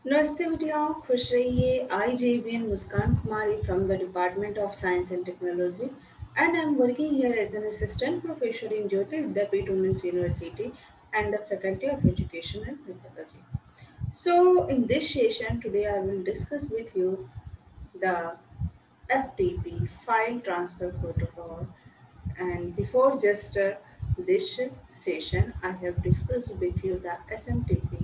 नमस्ते विद्या खुश रहिए आई JVN Muskan Kumari from the Department of Science and Technology and I am working here as an assistant professor in Vidyapeeth Women's University and the Faculty of Education and Mythology. So in this session today I will discuss with you the FTP file transfer protocol and before just this session I have discussed with you the SMTP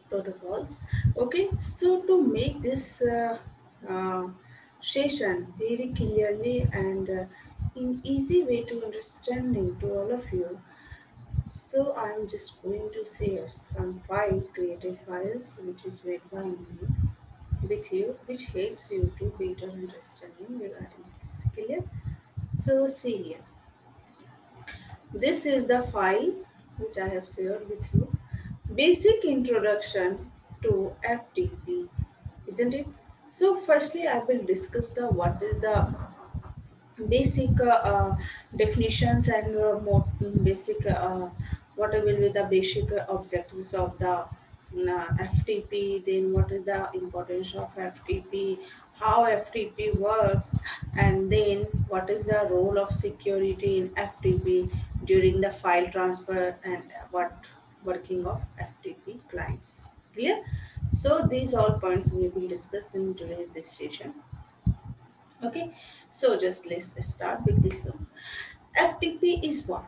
protocols. Okay, so to make this session very clearly and in easy way to understanding to all of you, so I am just going to share some five creative files which is made by me with you, which helps you to better understanding regarding this. Clear? So see here. This is the file which I have shared with you. Basic introduction to FTP, isn't it? So firstly, I will discuss the what is the basic definitions and more basic what will be the basic objectives of the FTP. Then what is the importance of FTP? How FTP works, and then what is the role of security in FTP during the file transfer and what working of FTP clients. Clear? So these all points we will discuss in today's this session. Okay, so just let's start with this one. FTP is what?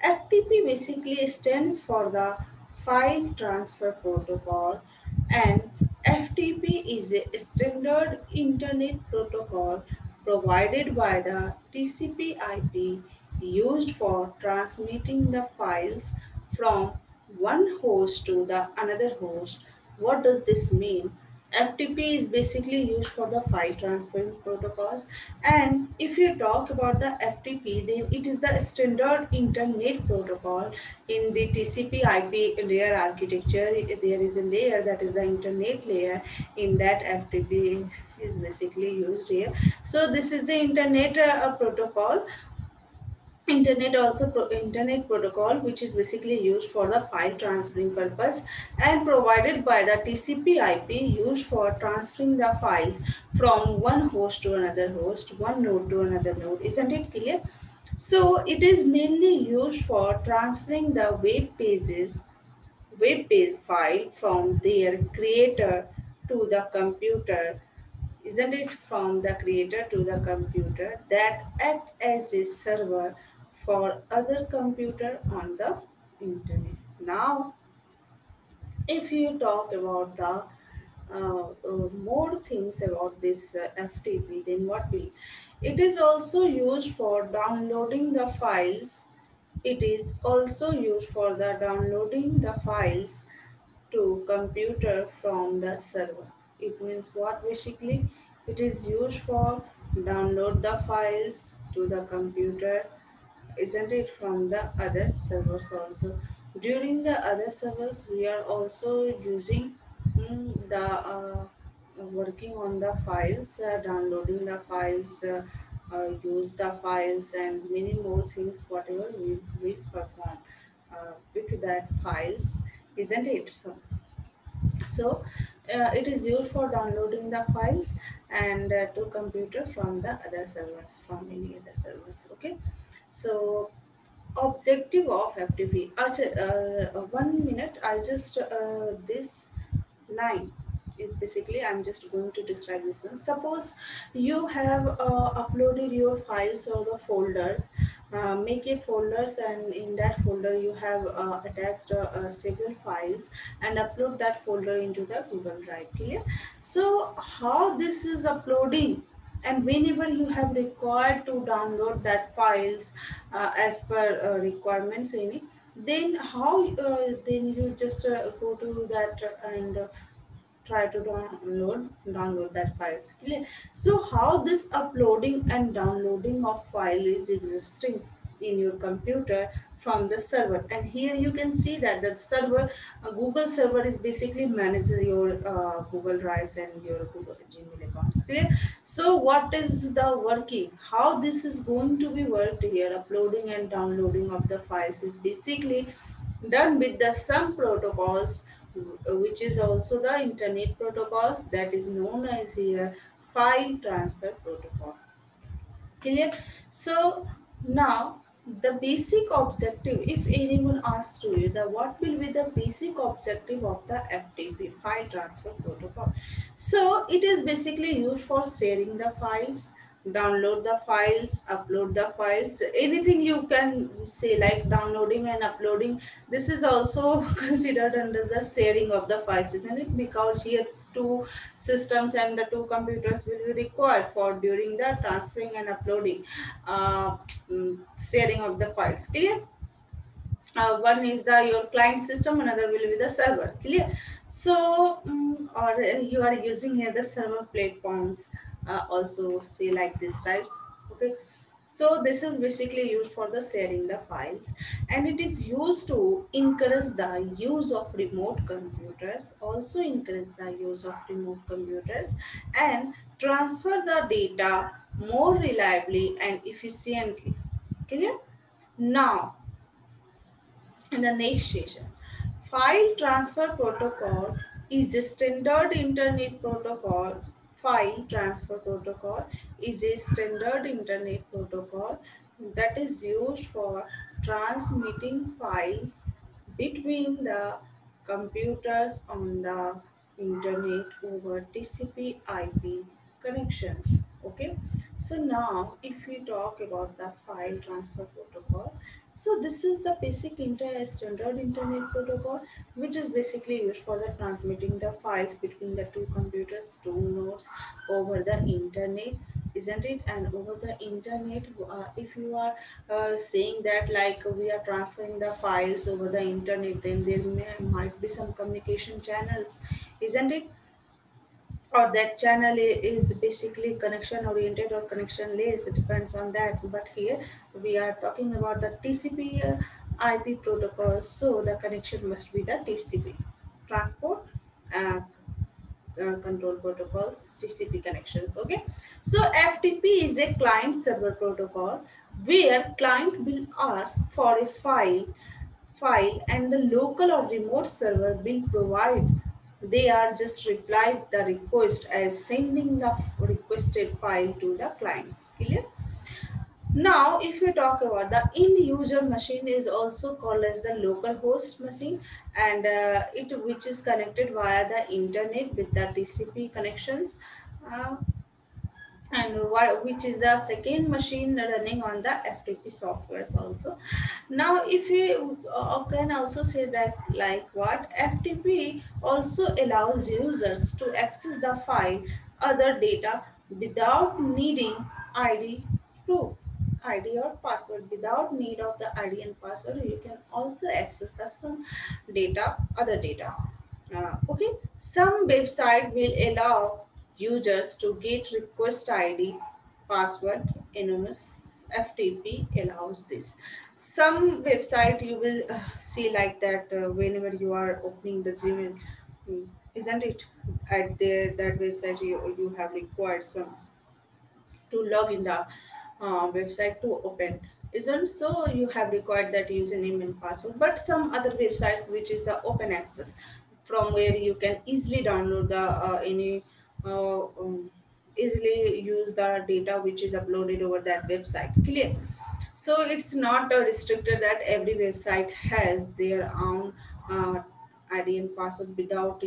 FTP basically stands for the File Transfer Protocol, and FTP is a standard internet protocol provided by the TCP/IP used for transmitting the files from one host to the another host. What does this mean? FTP is basically used for the file transferring protocols, and if you talk about the FTP, then it is the standard internet protocol in the TCP/IP layer architecture. There is a layer that is the internet layer. In that, FTP is basically used here. So this is the internet protocol. Internet protocol, which is basically used for the file transferring purpose and provided by the TCP/IP used for transferring the files from one host to another host, one node to another node. Isn't it clear? So it is mainly used for transferring the web page file from their creator to the computer. Isn't it? From the creator to the computer that act as a server for other computer on the internet. Now, if you talk about the more things about this FTP, then what will it is also used for downloading the files. It is also used for the downloading the files to computer from the server. It means what basically? It is used for download the files to the computer, isn't it, from the other servers also. During the other servers, we are also using the working on the files, downloading the files, use the files, and many more things, whatever we perform with that files, isn't it? So it is used for downloading the files and to computer from the other servers, from any other servers. Okay, so objective of FTP. Acha, 1 minute. I'll just this line is basically I'm just going to describe this one. Suppose you have uploaded your files or the folders. Make a folders, and in that folder you have attached several files and upload that folder into the Google Drive. Clear? So how this is uploading, and whenever you have required to download that files as per requirements any, then how then you just go to that and try to download that files. Clear? So how this uploading and downloading of file is existing in your computer from the server, and here you can see that the server, Google server, is basically manages your Google Drives and your Google Gmail accounts. Clear? So what is the working, how this is going to be worked here? Uploading and downloading of the files is basically done with the some protocols which is also the internet protocols that is known as here file transfer protocol. Clear? So now the basic objective, if anyone asks to you, the what will be the basic objective of the FTP file transfer protocol? So it is basically used for sharing the files, download the files, upload the files, anything you can say like downloading and uploading. This is also considered under the sharing of the files, isn't it? Because here two systems and the two computers will be required for during the transferring and uploading, uh, sharing of the files. Clear? One is the your client system, another will be the server. Clear? So or you are using here the server platforms, also say like this types. Okay, so this is basically used for the sharing the files, and it is used to encourage the use of remote computers, also encourage the use of remote computers, and transfer the data more reliably and efficiently. Clear? Now in the next session, file transfer protocol is a standard internet protocol. File transfer protocol is a standard internet protocol that is used for transmitting files between the computers on the internet over TCP IP connections. Okay, so now if we talk about the file transfer protocol, so this is the basic standard internet protocol, which is basically used for the transmitting the files between the two computers, two nodes over the internet, isn't it? And over the internet, if you are saying that like we are transferring the files over the internet, then might be some communication channels, isn't it? Or that channel is basically connection oriented or connection less, it depends on that. But here we are talking about the TCP IP protocol, so the connection must be the TCP, transport uh, control protocols, TCP connections. Okay, so FTP is a client server protocol where client will ask for a file and the local or remote server will provide, they are just replied the request as sending the requested file to the clients. Clear? Now if we talk about the end user machine is also called as the local host machine, and it which is connected via the internet with the TCP connections, uh, and which is the second machine running on the FTP softwares also. Now if we can also say that like what FTP also allows users to access the file other data without needing id to id or password. Without need of the id and password, you can also access the some data, other data. Okay, some website will allow users to get request ID, password, anonymous. FTP allows this. Some website you will see like that whenever you are opening the Gmail, mm, isn't it? At the that website you have required some to log in the website to open, isn't so? You have required that username and password. But some other websites which is the open access, from where you can easily download the any easily use the data which is uploaded over that website. Clear? So it's not restricted that every website has their own id and password. Without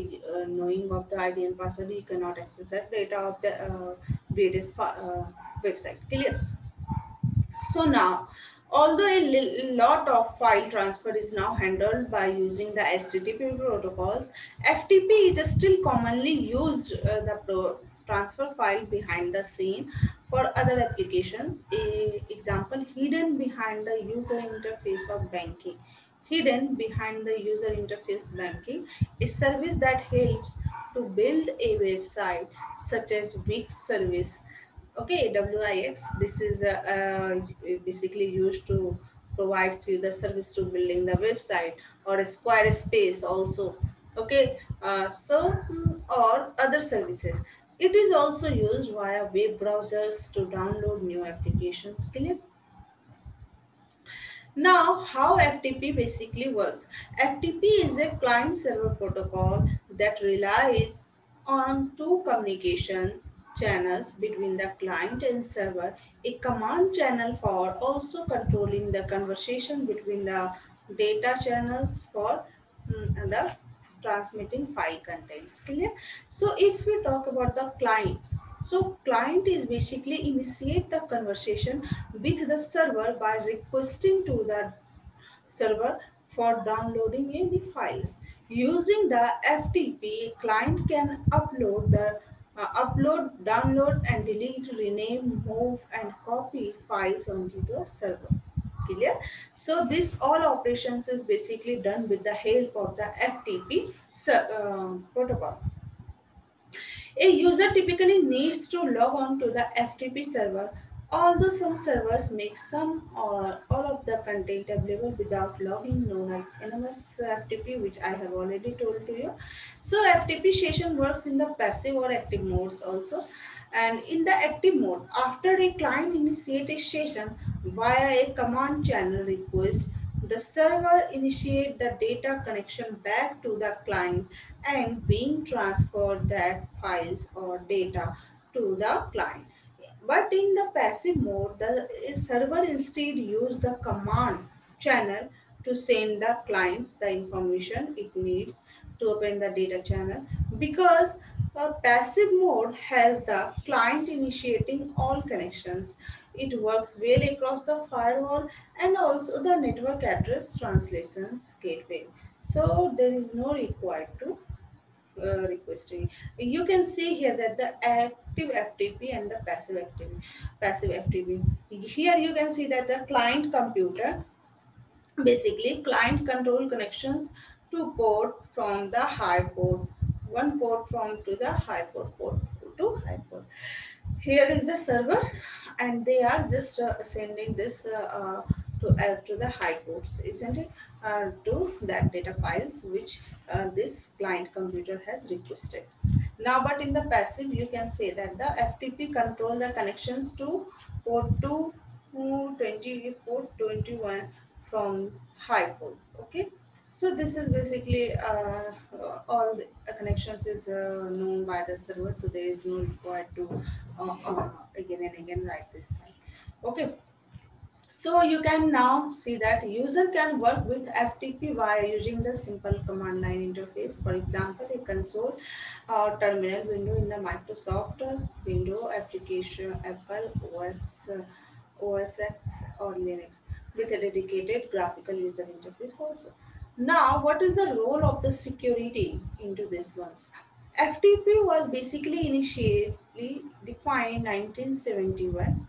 knowing of the id and password, you cannot access that data of the various website. Clear? So now, although a lot of file transfer is now handled by using the HTTP protocols, FTP is still commonly used the transfer file behind the scene for other applications. A example, hidden behind the user interface of banking. Hidden behind the user interface banking is service that helps to build a website such as Wix service. Okay, WIX, this is basically used to provides you the service to building the website, or a Squarespace also. Okay, or other services. It is also used via web browsers to download new applications. Clear? Now, how FTP basically works? FTP is a client server protocol that relies on two communication channels between the client and server, a command channel for also controlling the conversation between the data channels for the transmitting file contents. Clear? So if we talk about the clients, so client is basically initiate the conversation with the server by requesting to the server for downloading any files. Using the FTP, client can upload, download, and delete, rename, move, and copy files onto the server. Clear? So this all operations is basically done with the help of the FTP protocol. A user typically needs to log on to the FTP server, although some servers make some or all of the content available without logging, known as anonymous FTP, which I have already told to you. So FTP session works in the passive or active modes also. And in the active mode, after a client initiates a session via a command channel request, the server initiates the data connection back to the client and being transferred that files or data to the client. But in the passive mode, the server instead use the command channel to send the clients the information it needs to open the data channel, because passive mode has the client initiating all connections. It works well across the firewall and also the network address translations gateway. So there is no required to requesting. You can see here that the active FTP and the passive FTP. Here you can see that the client computer, basically client control connections to port from the high port, one port from to the high port to high port. Here is the server, and they are just sending this to the high ports, isn't it, to that data files which this client computer has requested. Now, but in the passive, you can say that the FTP control the connections to port 2, 20, port 21 from high port. Okay. So this is basically all the connections is known by the server, so there is no required to again and again write this time. Okay, so you can now see that user can work with FTP via using the simple command line interface. For example, a console or terminal window in the Microsoft window application, Apple OS X or Linux, with a dedicated graphical user interface also. Now, what is the role of the security into this ones? FTP was basically initially defined in 1971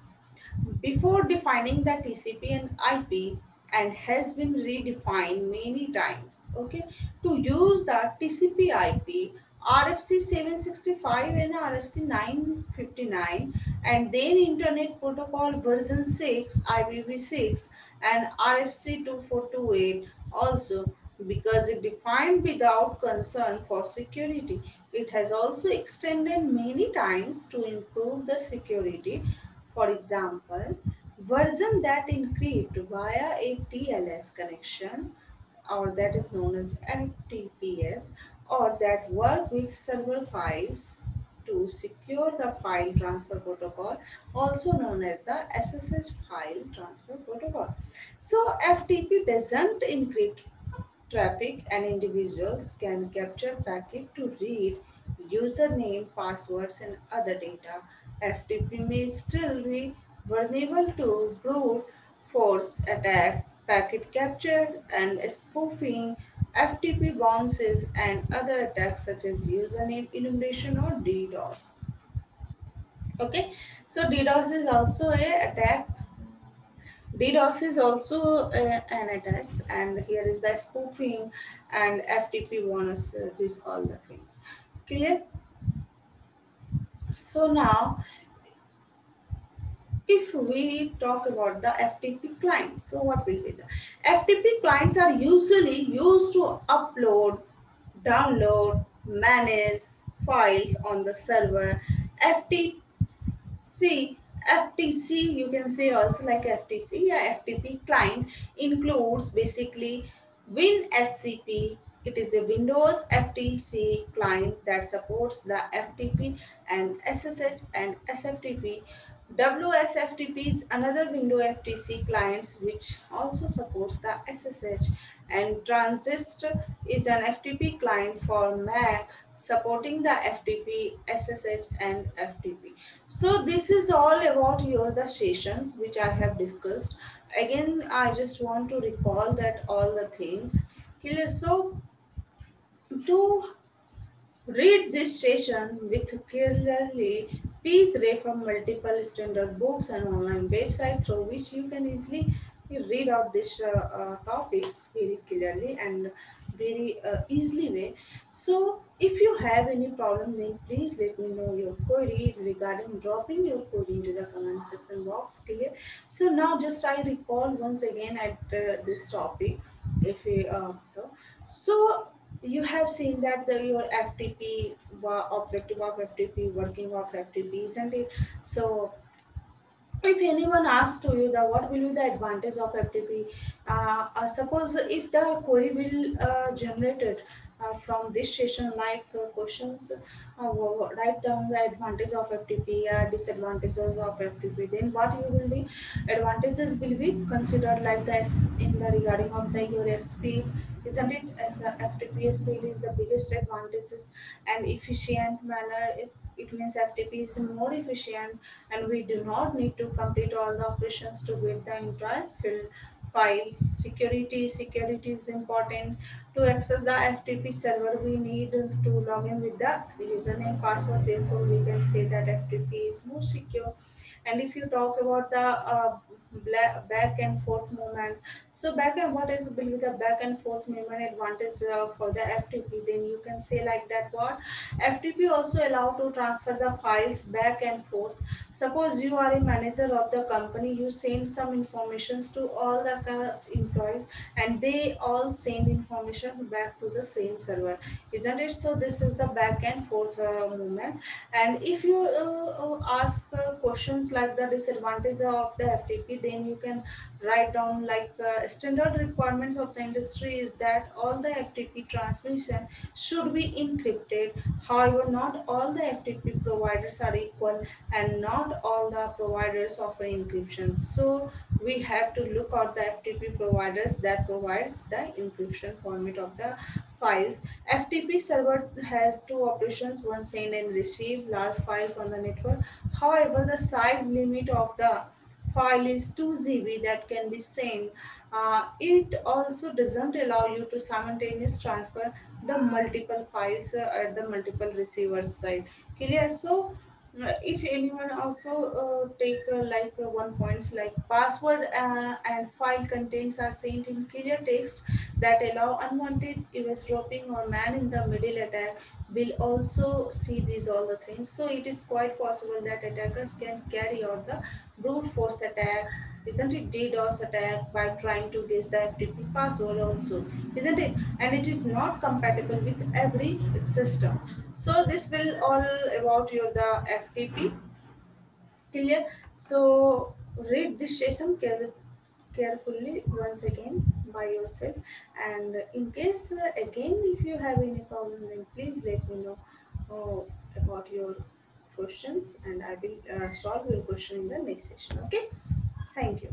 before defining the TCP and IP, and has been redefined many times. Okay, to use the TCP IP, RFC 765 and RFC 959, and then Internet Protocol version 6, IPv6, and RFC 2428 also, because it defined without concern for security. It has also extended many times to improve the security. For example, version that encrypt via a TLS connection, or that is known as FTPS, or that work with server files to secure the file transfer protocol, also known as the SSH file transfer protocol. So FTP doesn't encrypt traffic, and individuals can capture packet to read username, passwords, and other data. FTP may still be vulnerable to brute force attack, packet capture, and spoofing, FTP bounces, and other attacks such as username emulation or DDoS. Okay, so DDoS is also a attack. DDoS is also an attack, and here is the spoofing and FTP bonus. These all the things. Clear? So now, if we talk about the FTP clients, so what will be the FTP clients are usually used to upload, download, manage files on the server. FTC FTC, you can say also like FTC. Yeah, FTP client includes basically WinSCP. It is a Windows FTC client that supports the FTP and SSH and SFTP. WSFTP is another Windows FTC client which also supports the SSH, and Transistor is an FTP client for Mac supporting the FTP, SSH and FTP. So this is all about your the sessions which I have discussed. Again, I just want to recall that all the things clear. So to read this session with clearly, please refer multiple standard books and online websites through which you can easily read out these topics very clearly and very easily way. So if you have any problem, then please let me know your query regarding dropping your query into the comment section box. Clear. So now just I recall once again at this topic. If you so you have seen that your FTP objective of FTP, working of FTP, isn't it? So if anyone asks to you the what will be the advantage of FTP, suppose if the query will generated from this session like questions, write down the advantage of FTP, disadvantages of FTP. Then what you will be advantages will be considered like this in the regarding of the your speed, isn't it? As a FTP speed is the biggest advantages and efficient manner. It means FTP is more efficient and we do not need to complete all the operations to get the entire file. Security is important. To access the FTP server we need to log in with the username password, therefore we can say that FTP is more secure. And if you talk about the back and forth movement, so back and what is will be the back and forth movement advantage for the FTP, then you can say like that what FTP also allow to transfer the files back and forth. Suppose you are a manager of the company, you send some informations to all the employees and they all send informations back to the same server, isn't it? So this is the back and forth movement. And if you ask questions like the disadvantage of the FTP, then you can write down like standard requirements of the industry is that all the FTP transmission should be encrypted. However, not all the FTP providers are equal and not all the providers offer encryption. So we have to look at the FTP providers that provides the encryption format of the files. FTP server has two operations, one send and receive large files on the network. However, the size limit of the file is 2 GB that can be sent. It also doesn't allow you to simultaneously transfer the multiple files at the multiple receivers side. Clear? So if anyone also take like one points like password and file contents are sent in clear text that allow unwanted eavesdropping or man in the middle attack will also see these all the things. So it is quite possible that attackers can carry out the brute force attack, isn't it? DDoS attack by trying to guess the FTP password also, isn't it? And it is not compatible with every system. So this will all about your the FTP. Clear? So read this session carefully once again by yourself, and in case again if you have any problem then please let me know about your questions and I will solve your question in the next session. Okay, thank you.